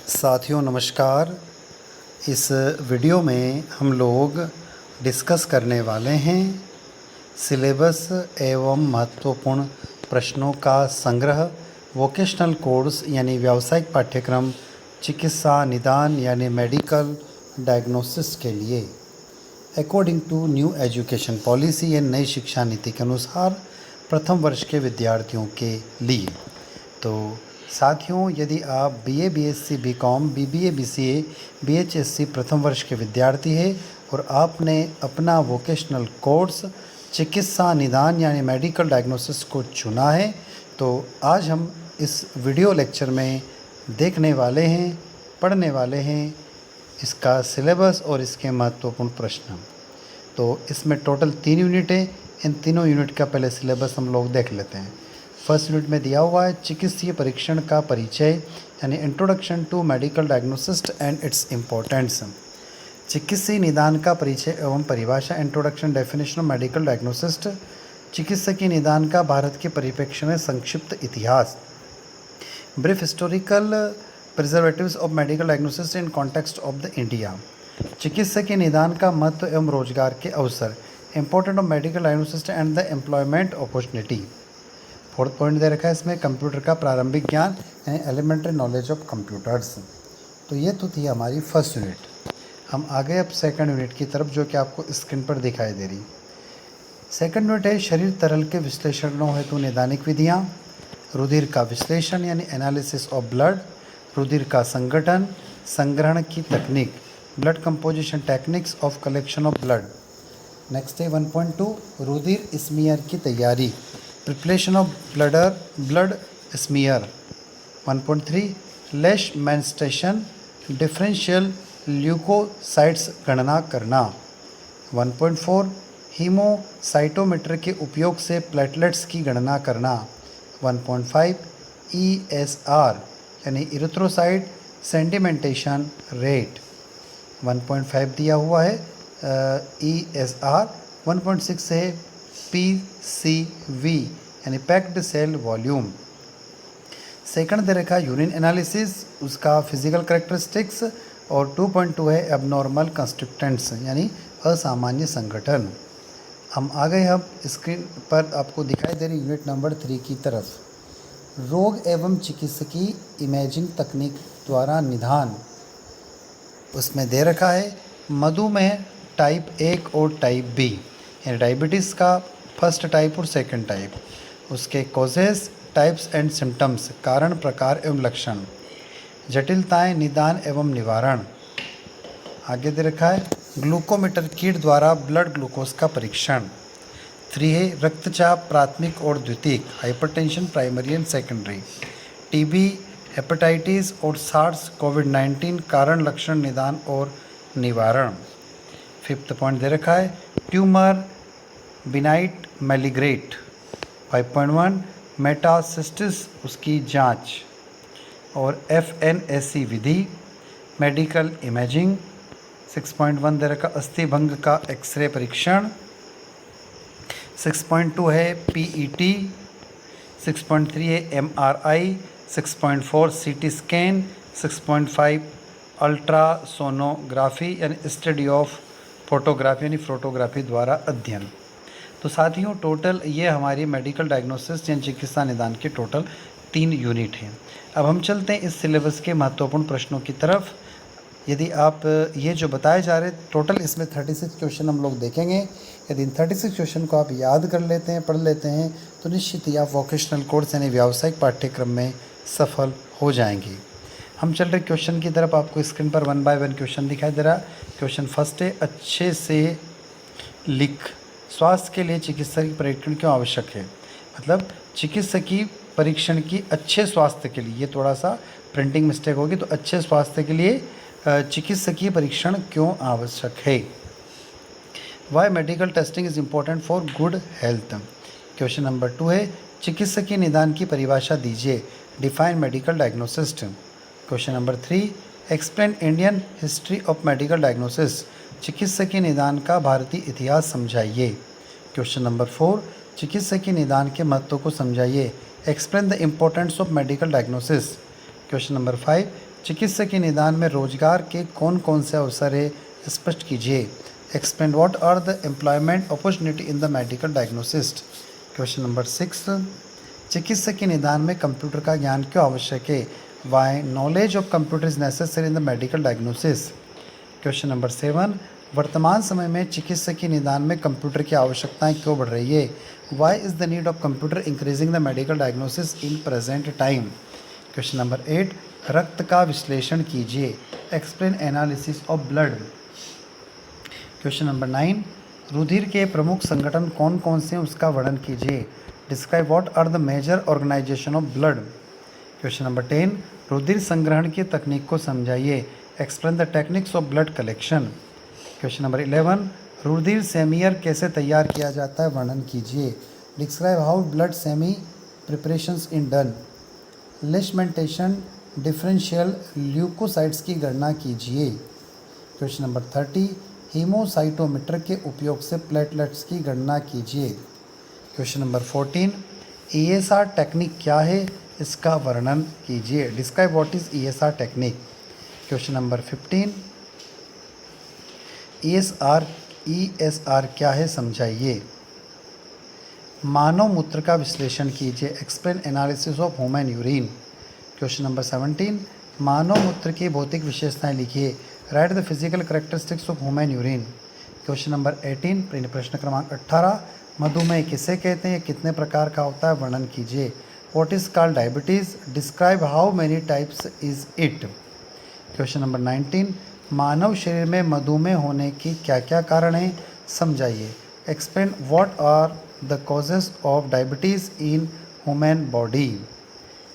साथियों नमस्कार। इस वीडियो में हम लोग डिस्कस करने वाले हैं सिलेबस एवं महत्वपूर्ण प्रश्नों का संग्रह वोकेशनल कोर्स यानी व्यावसायिक पाठ्यक्रम चिकित्सा निदान यानी मेडिकल डायग्नोसिस के लिए according to new education policy या नई शिक्षा नीति के अनुसार प्रथम वर्ष के विद्यार्थियों के लिए। तो साथियों, यदि आप BA, BSc, BCom, BBA, BCA, बीएचएससी प्रथम वर्ष के विद्यार्थी हैं और आपने अपना वोकेशनल कोर्स चिकित्सा निदान यानी मेडिकल डायग्नोसिस को चुना है, तो आज हम इस वीडियो लेक्चर में देखने वाले हैं, पढ़ने वाले हैं इसका सिलेबस और इसके महत्वपूर्ण प्रश्न। तो इसमें टोटल 3 यूनिट है। इन तीनों यूनिट का पहले सिलेबस हम लोग देख लेते हैं। फर्स्ट यूनिट में दिया हुआ है चिकित्सीय परीक्षण का परिचय यानी introduction to medical diagnosis and its importance. चिकित्सीय निदान का परिचय एवं परिभाषा, introduction definition of medical diagnosis. चिकित्सकीय निदान का भारत के परिप्रेक्ष्य में संक्षिप्त इतिहास। Brief historical preservatives of medical diagnosis in context of the India. चिकित्सकीय निदान का महत्व एवं रोजगार के अवसर। Important of medical diagnosis and the employment opportunity. Fourth point दे रखा है इसमें कंप्यूटर का प्रारंभिक ज्ञान यानी एलिमेंट्री नॉलेज ऑफ कंप्यूटर्स। तो ये तो थी हमारी फर्स्ट यूनिट। हम आगे अब सेकंड यूनिट की तरफ, जो कि आपको स्क्रीन पर दिखाई दे रही। सेकंड यूनिट है शरीर तरल के विश्लेषणों हेतु निदानिक विधियाँ। रुधिर का विश्लेषण यानी एनालिसिस ऑफ ब्लड। रुधिर का संगठन, संग्रहण की तकनीक, blood composition techniques of collection of blood. Next है 1.2 रुधिर स्मीयर की तैयारी, प्रिपरेशन ऑफ ब्लड स्मीयर। 1.3 लेश मेंस्ट्रेशन, डिफरेंशियल ल्यूकोसाइट्स गणना करना। 1.4 हीमोसाइटोमीटर के उपयोग से प्लेटलेट्स की गणना करना। 1.5 ESR यानी इरिथ्रोसाइट सेडिमेंटेशन रेट। 1.5 दिया हुआ है ESR। 1.6 है PCV यानी पैक्ड सेल वॉल्यूम। सेकंड दे रखा यूरिन एनालिसिस, उसका फिजिकल करेक्टरिस्टिक्स। और 2.2 है एबनॉर्मल कंस्टिट्यूएंट्स यानी असामान्य संगठन। हम आ गए अब स्क्रीन पर आपको दिखाई दे रही यूनिट नंबर 3 की तरफ। रोग एवं चिकित्सकीय इमेजिंग तकनीक द्वारा निदान। उसमें दे रखा है मधुमेह टाइप 1 और टाइप बी यानी डायबिटीज़ का फर्स्ट टाइप और सेकंड टाइप। उसके कॉजेस, टाइप्स एंड सिम्टम्स, कारण, प्रकार एवं लक्षण। जटिलताएं, निदान एवं निवारण। आगे दे रखा है ग्लूकोमीटर किट द्वारा ब्लड ग्लूकोज का परीक्षण। 3 है रक्तचाप प्राथमिक और द्वितीयक, hypertension primary and secondary. TB, hepatitis और सार्स कोविड-19, कारण, लक्षण, निदान और निवारण। फिफ्थ पॉइंट दे रखा है ट्यूमर बिनाइट मैलिग्रेट। 5.1 मेटासिस्टिस, उसकी जांच। और FNAC विधि, मेडिकल इमेजिंग। 6.1 दे रखा अस्थिभंग का एक्सरे परीक्षण। 6.2 है PET। 6.3 है MRI। 6.4 CT scan. 6.5 अल्ट्रासोनोग्राफी यानी स्टडी ऑफ फोटोग्राफी यानी फोटोग्राफी द्वारा अध्ययन। तो साथियों, टोटल ये हमारी मेडिकल डायग्नोसिस यानी चिकित्सा निदान के टोटल 3 यूनिट हैं। अब हम चलते हैं इस सिलेबस के महत्वपूर्ण प्रश्नों की तरफ। यदि आप ये जो बताए जा रहे टोटल इसमें 36 क्वेश्चन हम लोग देखेंगे। यदि इन 36 क्वेश्चन को आप याद कर लेते हैं, पढ़ लेते हैं, तो निश्चित ही आप वोकेशनल कोर्स यानी व्यावसायिक पाठ्यक्रम में सफल हो जाएंगे। हम चल रहे क्वेश्चन की तरफ। आपको स्क्रीन पर 1 बाय 1 क्वेश्चन दिखाई दे रहा। क्वेश्चन फर्स्ट है अच्छे से लिख, स्वास्थ्य के लिए चिकित्सकीय परीक्षण क्यों आवश्यक है। मतलब चिकित्सकीय परीक्षण की अच्छे स्वास्थ्य के लिए, ये थोड़ा सा प्रिंटिंग मिस्टेक होगी, तो अच्छे स्वास्थ्य के लिए चिकित्सकीय परीक्षण क्यों आवश्यक है। Why medical testing is important for good health. Question number 2 है चिकित्सकीय निदान की परिभाषा दीजिए, define medical diagnosis. Question number 3 explain Indian history of medical diagnosis, चिकित्सकीय निदान का भारतीय इतिहास समझाइए। क्वेश्चन नंबर 4 चिकित्सकीय निदान के महत्व को समझाइए, explain the importance of medical diagnosis. Question number 5 चिकित्सकीय निदान में रोजगार के कौन कौन से अवसर है, स्पष्ट कीजिए। Explain what are the employment opportunity in the medical diagnosist. Question number 6, चिकित्सकीय निदान में कंप्यूटर का ज्ञान क्यों आवश्यक है। Why knowledge of computer is necessary in the medical diagnosis. Question number 7, वर्तमान समय में चिकित्सकीय निदान में कंप्यूटर की आवश्यकताएं क्यों बढ़ रही है। Why is the need of computer increasing the medical diagnosis in present time. Question number 8, रक्त का विश्लेषण कीजिए। Explain analysis of blood. Question number 9, रुधिर के प्रमुख संगठन कौन कौन से हैं, उसका वर्णन कीजिए। Describe what are the major organization of blood. Question number 10, रुधिर संग्रहण की तकनीक को समझाइए। Explain the techniques of blood collection. Question number 11, रुधिर सेमियर कैसे तैयार किया जाता है, वर्णन कीजिए। Describe how blood semi preparations in done. लिस्टमेंटेशन डिफरेंशियल ल्यूकोसाइट्स की गणना कीजिए। क्वेश्चन नंबर 30, हीमोसाइटोमीटर के उपयोग से प्लेटलेट्स की गणना कीजिए। क्वेश्चन नंबर 14, ESR टेक्निक क्या है, इसका वर्णन कीजिए। Describe what is ESR technique. Question number 15, ESR क्या है, समझाइए। मानव मूत्र का विश्लेषण कीजिए। Explain analysis of human urine. Question number 17, मानव मूत्र की भौतिक विशेषताएं लिखिए। Right the physical characteristics of human urine. Question number 18, प्रश्न क्रमांक 18, मधुमेह किसे कहते हैं, कितने प्रकार का होता है, वर्णन कीजिए। What is called diabetes. Describe how many types is it. Question number 19, मानव शरीर में मधुमेह होने की क्या क्या कारण हैं, समझाइए। Explain what are the causes of diabetes in human body.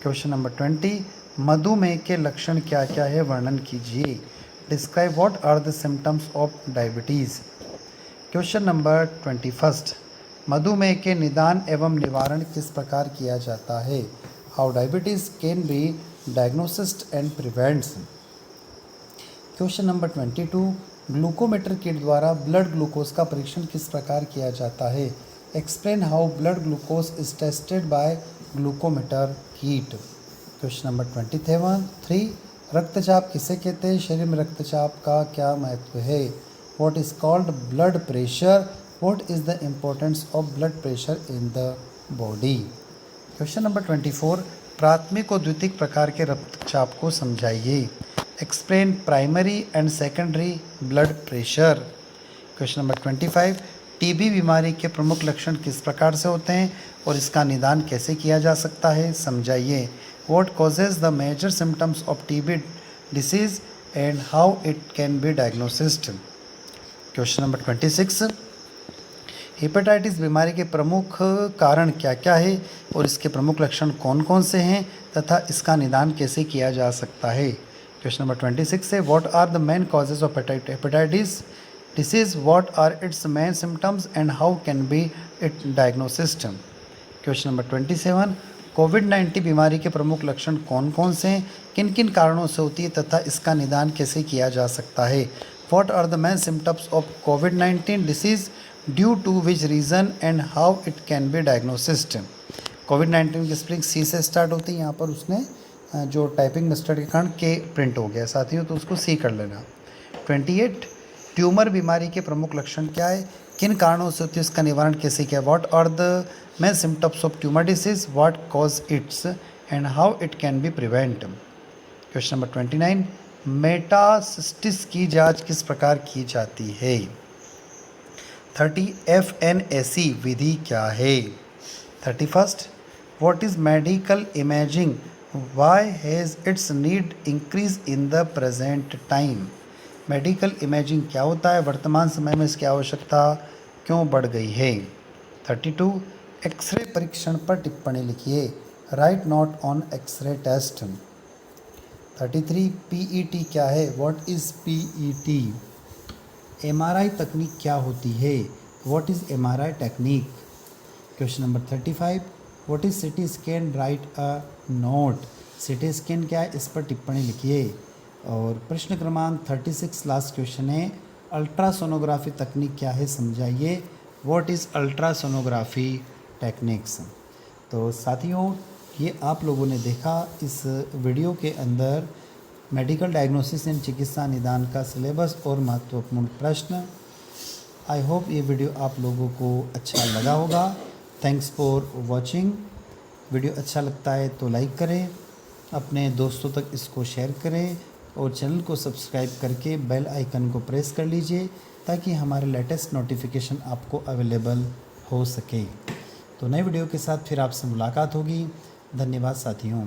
Question number 20, मधुमेह के लक्षण क्या क्या है, वर्णन कीजिए। Describe what are the symptoms of diabetes. Question number 21, मधुमेह के निदान एवं निवारण किस प्रकार किया जाता है। How diabetes can be diagnosised and prevents. Question number 22, glucometer kit द्वारा ब्लड ग्लूकोज का परीक्षण किस प्रकार किया जाता है। Explain how blood glucose is tested by glucometer kit. Question number 23, रक्तचाप किसे कहते हैं, शरीर में रक्तचाप का क्या महत्व है। What is called blood pressure. What is the importance of blood pressure in the body. Question number 24, प्राथमिक और द्वितीयक प्रकार के रक्तचाप को समझाइए। Explain primary and secondary blood pressure. Question number 25, TB बीमारी के प्रमुख लक्षण किस प्रकार से होते हैं और इसका निदान कैसे किया जा सकता है, समझाइए। What causes the major symptoms of TB disease and how it can be diagnosised. Question number 26, hepatitis बीमारी के प्रमुख कारण क्या क्या है और इसके प्रमुख लक्षण कौन कौन से हैं तथा इसका निदान कैसे किया जा सकता है। क्वेश्चन नंबर 26 है, what are the main causes of hepatitis disease, what are its main symptoms and how can be it diagnosised. Question number 27, कोविड-19 बीमारी के प्रमुख लक्षण कौन कौन से हैं, किन किन कारणों से होती है तथा इसका निदान कैसे किया जा सकता है। What are the main symptoms of कोविड-19 disease, due to which reason and how it can be diagnosised. कोविड-19 की स्पेलिंग सी से स्टार्ट होती है, यहाँ पर उसने जो टाइपिंग मिस्टेक के कारण के प्रिंट हो गया साथियों, तो उसको सी कर लेना। 28, ट्यूमर बीमारी के प्रमुख लक्षण क्या है, किन कारणों से होती है, इसका निवारण कैसे किया। What are the main symptoms of tumour disease, what cause its and how it can be prevent. Question number 29, metastasis की जांच किस प्रकार की जाती है। 30, FNAC विधि क्या है। 31, what is medical imaging, why has its need increase in the present time. Medical imaging क्या होता है, वर्तमान समय में इसकी आवश्यकता क्यों बढ़ गई है। 32, एक्सरे परीक्षण पर टिप्पणी लिखिए। Write note on X ray test. 33, PET क्या है, व्हाट इज़ PET। MRI तकनीक क्या होती है, what is MRI technique. Question number 35, what is CT scan, right a note. CT scan क्या है, इस पर टिप्पणी लिखिए। और प्रश्न क्रमांक 36 लास्ट क्वेश्चन है, अल्ट्रासोनोग्राफी तकनीक क्या है, समझाइए। What is ultrasonography techniques. तो साथियों, ये आप लोगों ने देखा इस वीडियो के अंदर मेडिकल डायग्नोसिस एंड चिकित्सा निदान का सिलेबस और महत्वपूर्ण प्रश्न। आई होप ये वीडियो आप लोगों को अच्छा लगा होगा। Thanks for watching. वीडियो अच्छा लगता है तो लाइक करें, अपने दोस्तों तक इसको शेयर करें और चैनल को सब्सक्राइब करके बेल आइकन को प्रेस कर लीजिए ताकि हमारे लेटेस्ट नोटिफिकेशन आपको अवेलेबल हो सके। तो नए वीडियो के साथ फिर आपसे मुलाकात होगी। धन्यवाद साथियों।